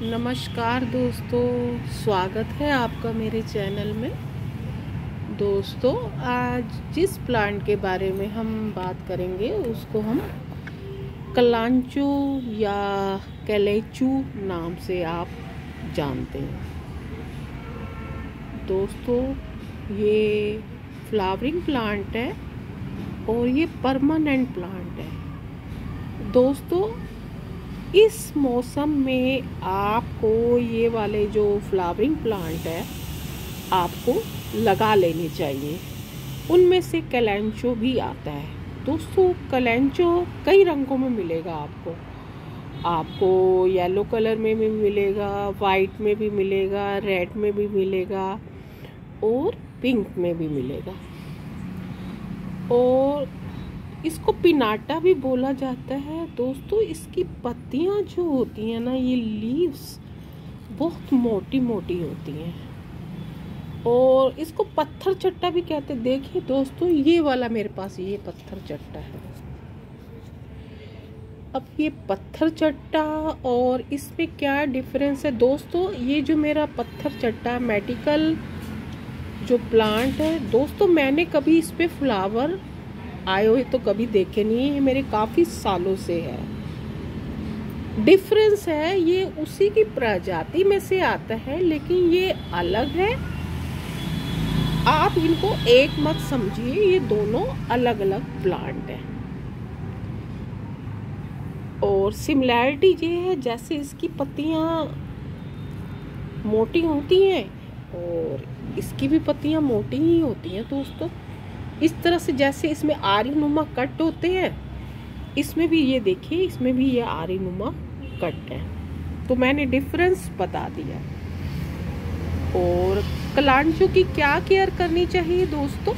नमस्कार दोस्तों, स्वागत है आपका मेरे चैनल में। दोस्तों, आज जिस प्लांट के बारे में हम बात करेंगे उसको हम कलांचो या कैलेचू नाम से आप जानते हैं। दोस्तों, ये फ्लावरिंग प्लांट है और ये परमानेंट प्लांट है। दोस्तों, इस मौसम में आपको ये वाले जो फ्लावरिंग प्लांट है आपको लगा लेने चाहिए। उनमें से कैलेंचो भी आता है। दोस्तों, कैलेंचो कई रंगों में मिलेगा आपको येलो कलर में भी मिलेगा, वाइट में भी मिलेगा, रेड में भी मिलेगा और पिंक में भी मिलेगा। और इसको पिनाटा भी बोला जाता है। दोस्तों, इसकी पत्तियां जो होती हैं ना, ये लीव्स बहुत मोटी मोटी होती हैं और इसको पत्थर चट्टा भी कहते हैं। देखिए दोस्तों, ये वाला मेरे पास ये पत्थर चट्टा है। अब ये पत्थर चट्टा और इसमें क्या डिफरेंस है दोस्तों? ये जो मेरा पत्थर चट्टा मेडिकल जो प्लांट है दोस्तों, मैंने कभी इस पे फ्लावर आए हुए तो कभी देखे नहीं है। ये मेरे काफ़ी सालों से है। डिफरेंस है, ये उसी की प्रजाति में से आता है लेकिन ये अलग है। आप इनको एक मत समझिए, ये दोनों अलग अलग प्लांट हैं। और सिमिलैरिटी ये है, जैसे इसकी पत्तियां मोटी होती हैं और इसकी भी पत्तियां मोटी ही होती हैं। दोस्तों, इस तरह से जैसे इसमें आरी नुमा कट होते हैं, इसमें भी ये देखिए, इसमें भी ये आरी नुमा कट है। तो मैंने डिफरेंस बता दिया। और कलांचो की क्या केयर करनी चाहिए दोस्तों?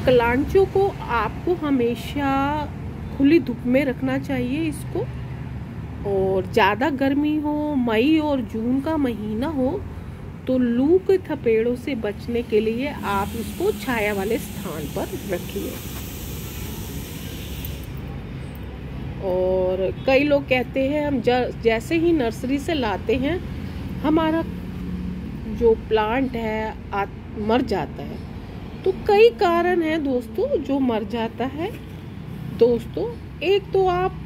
कलांचो को आपको हमेशा खुली धूप में रखना चाहिए इसको। और ज़्यादा गर्मी हो, मई और जून का महीना हो, तो लू के थपेड़ों से बचने के लिए आप इसको छाया वाले स्थान पर रखिए। और कई लोग कहते हैं हम जैसे ही नर्सरी से लाते हैं हमारा जो प्लांट है मर जाता है। तो कई कारण हैं दोस्तों जो मर जाता है। दोस्तों, एक तो आप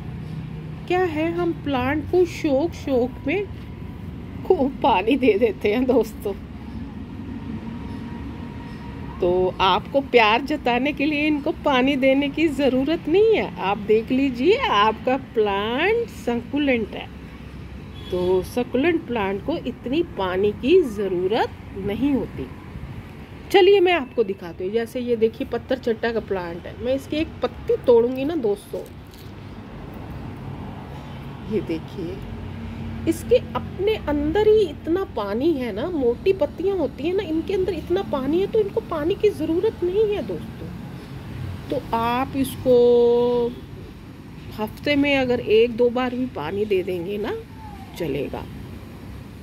क्या है, हम प्लांट को शौक में खूब पानी दे देते हैं दोस्तों। तो आपको प्यार जताने के लिए इनको पानी देने की ज़रूरत नहीं है। आप देख लीजिए, आपका प्लांट सक्युलेंट है तो सक्युलेंट प्लांट को इतनी पानी की ज़रूरत नहीं होती। चलिए मैं आपको दिखाती हूँ। जैसे ये देखिए, पत्थर चट्टा का प्लांट है। मैं इसकी एक पत्ती तोड़ूंगी ना दोस्तों, ये देखिए, इसके अपने अंदर ही इतना पानी है ना, मोटी पत्तियां होती है ना, इनके अंदर इतना पानी है तो इनको पानी की ज़रूरत नहीं है दोस्तों। तो आप इसको हफ्ते में अगर 1-2 बार भी पानी दे देंगे ना, चलेगा।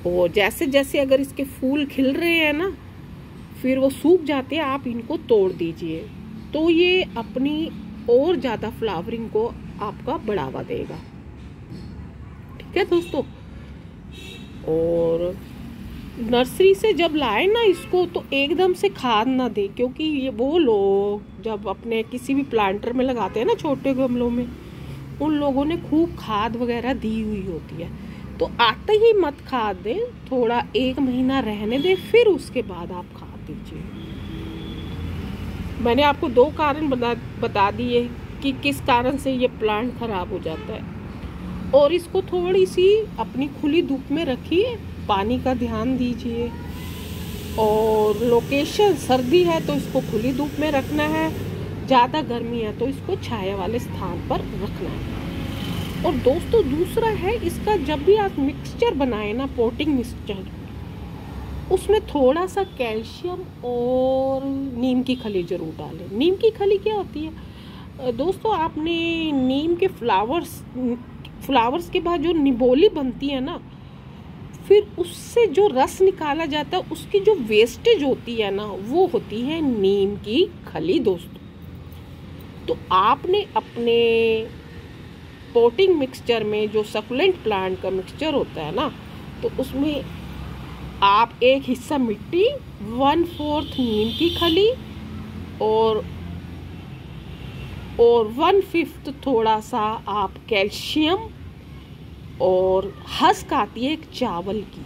और जैसे जैसे अगर इसके फूल खिल रहे हैं ना, फिर वो सूख जाते हैं, आप इनको तोड़ दीजिए तो ये अपनी और ज़्यादा फ्लावरिंग को आपका बढ़ावा देगा। ठीक है दोस्तों। और नर्सरी से जब लाए ना इसको, तो एकदम से खाद ना दे, क्योंकि ये वो लोग जब अपने किसी भी प्लांटर में लगाते हैं ना, छोटे गमलों में, उन लोगों ने खूब खाद वगैरह दी हुई होती है। तो आते ही मत खाद दें, थोड़ा 1 महीना रहने दें, फिर उसके बाद आप खाद दीजिए। मैंने आपको 2 कारण बता दिए कि किस कारण से ये प्लांट खराब हो जाता है। और इसको थोड़ी सी अपनी खुली धूप में रखिए, पानी का ध्यान दीजिए। और लोकेशन सर्दी है तो इसको खुली धूप में रखना है, ज़्यादा गर्मी है तो इसको छाया वाले स्थान पर रखना है। और दोस्तों, दूसरा है, इसका जब भी आप मिक्सचर बनाए ना, पोटिंग मिक्सचर, उसमें थोड़ा सा कैल्शियम और नीम की खली जरूर डालें। नीम की खली क्या होती है दोस्तों? आपने नीम के फ्लावर्स के बाद जो निबोली बनती है ना, फिर उससे जो रस निकाला जाता है, उसकी जो वेस्टेज होती है ना, वो होती है नीम की खली दोस्तों। तो आपने अपने पोटिंग मिक्सचर में जो सकुलेंट प्लांट का मिक्सचर होता है ना, तो उसमें आप एक हिस्सा मिट्टी, 1/4 नीम की खली और 1/5 थोड़ा सा आप कैल्शियम और हस्क आती है एक चावल की,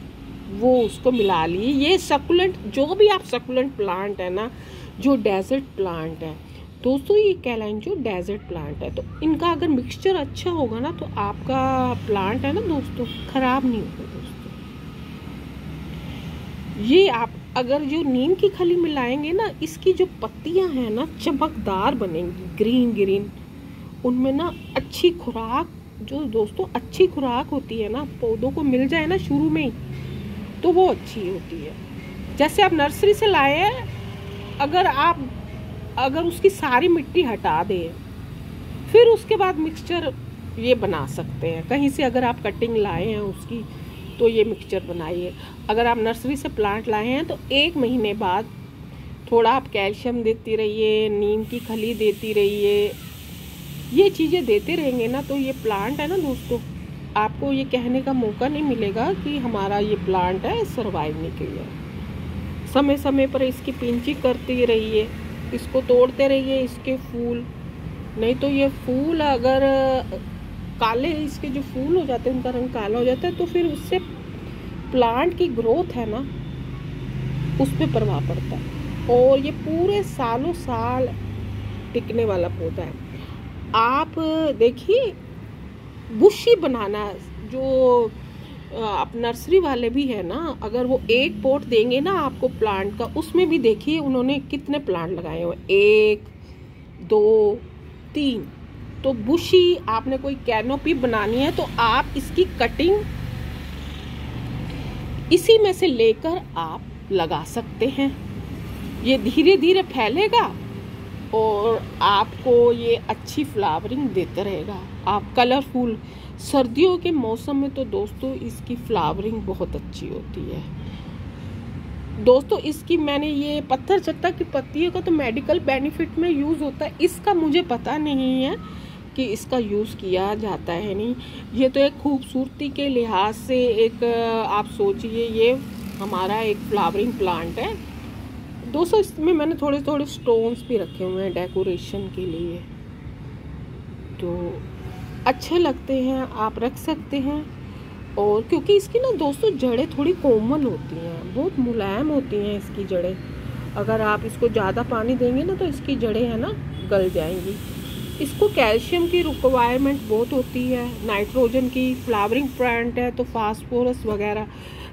वो उसको मिला लिए। ये सकुलेंट, जो भी आप सकुलेंट प्लांट है ना, जो डेजर्ट प्लांट है दोस्तों, ये कैलेंचो डेजर्ट प्लांट है, तो इनका अगर मिक्सचर अच्छा होगा ना, तो आपका प्लांट है ना दोस्तों खराब नहीं होगा दोस्तों। ये आप अगर जो नीम की खली मिलाएंगे ना, इसकी जो पत्तियां हैं ना चमकदार बनेंगी, ग्रीन ग्रीन, उनमें ना अच्छी खुराक, जो दोस्तों अच्छी खुराक होती है ना, पौधों को मिल जाए ना शुरू में ही, तो वो अच्छी होती है। जैसे आप नर्सरी से लाए हैं, अगर उसकी सारी मिट्टी हटा दें, फिर उसके बाद मिक्सचर ये बना सकते हैं। कहीं से अगर आप कटिंग लाए हैं उसकी, तो ये मिक्सचर बनाइए। अगर आप नर्सरी से प्लांट लाए हैं तो 1 महीने बाद थोड़ा आप कैल्शियम देती रहिए, नीम की खली देती रहिए, ये चीज़ें देते रहेंगे ना, तो ये प्लांट है ना दोस्तों, आपको ये कहने का मौका नहीं मिलेगा कि हमारा ये प्लांट है सर्वाइव नहीं किया। समय समय पर इसकी पिंचिंग करते रहिए, इसको तोड़ते रहिए इसके फूल, नहीं तो ये फूल अगर काले, इसके जो फूल हो जाते हैं उनका रंग काला हो जाता है, तो फिर उससे प्लांट की ग्रोथ है ना उस पर प्रभाव पड़ता है, और ये पूरे सालों साल टिकने वाला पौधा है। आप देखिए बुशी बनाना, जो आप नर्सरी वाले भी है ना, अगर वो एक पॉट देंगे ना आपको प्लांट का, उसमें भी देखिए उन्होंने कितने प्लांट लगाए हुए, 1 2 3। तो बुशी आपने कोई कैनोपी बनानी है तो आप इसकी कटिंग इसी में से लेकर आप लगा सकते हैं। ये धीरे धीरे फैलेगा और आपको ये अच्छी फ्लावरिंग देता रहेगा। आप कलरफुल, सर्दियों के मौसम में तो दोस्तों इसकी फ्लावरिंग बहुत अच्छी होती है दोस्तों। इसकी मैंने ये पत्थर चट्टा की पत्तियों का तो मेडिकल बेनिफिट में यूज़ होता है, इसका मुझे पता नहीं है कि इसका यूज़ किया जाता है नहीं। ये तो एक खूबसूरती के लिहाज से एक, आप सोचिए ये हमारा एक फ्लावरिंग प्लांट है दोस्तों। इसमें मैंने थोड़े थोड़े स्टोन्स भी रखे हुए हैं डेकोरेशन के लिए, तो अच्छे लगते हैं, आप रख सकते हैं। और क्योंकि इसकी ना दोस्तों जड़ें थोड़ी कोमल होती हैं, बहुत मुलायम होती हैं इसकी जड़ें। अगर आप इसको ज़्यादा पानी देंगे ना तो इसकी जड़ें है ना गल जाएंगी। इसको कैल्शियम की रिक्वायरमेंट बहुत होती है, नाइट्रोजन की, फ्लावरिंग प्लांट है तो फास्फोरस वगैरह।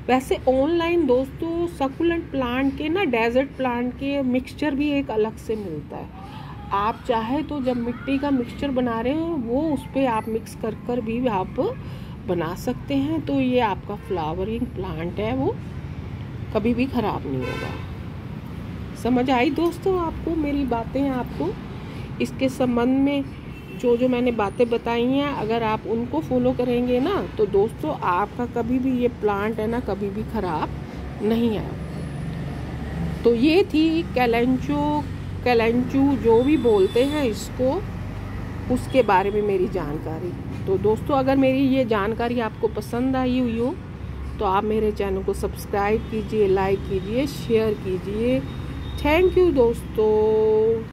वैसे ऑनलाइन दोस्तों सकुलेंट प्लांट के ना, डेजर्ट प्लांट के मिक्सचर भी एक अलग से मिलता है। आप चाहे तो जब मिट्टी का मिक्सचर बना रहे हैं वो उस पर आप मिक्स कर भी आप बना सकते हैं, तो ये आपका फ्लावरिंग प्लांट है वो कभी भी ख़राब नहीं होगा। समझ आई दोस्तों आपको मेरी बातें? आपको इसके संबंध में जो मैंने बातें बताई हैं, अगर आप उनको फॉलो करेंगे ना तो दोस्तों आपका कभी भी ये प्लांट है ना कभी भी ख़राब नहीं आया। तो ये थी कैलेंचू जो भी बोलते हैं इसको, उसके बारे में मेरी जानकारी। तो दोस्तों अगर मेरी ये जानकारी आपको पसंद आई हुई हो तो आप मेरे चैनल को सब्सक्राइब कीजिए, लाइक कीजिए, शेयर कीजिए। थैंक यू दोस्तों।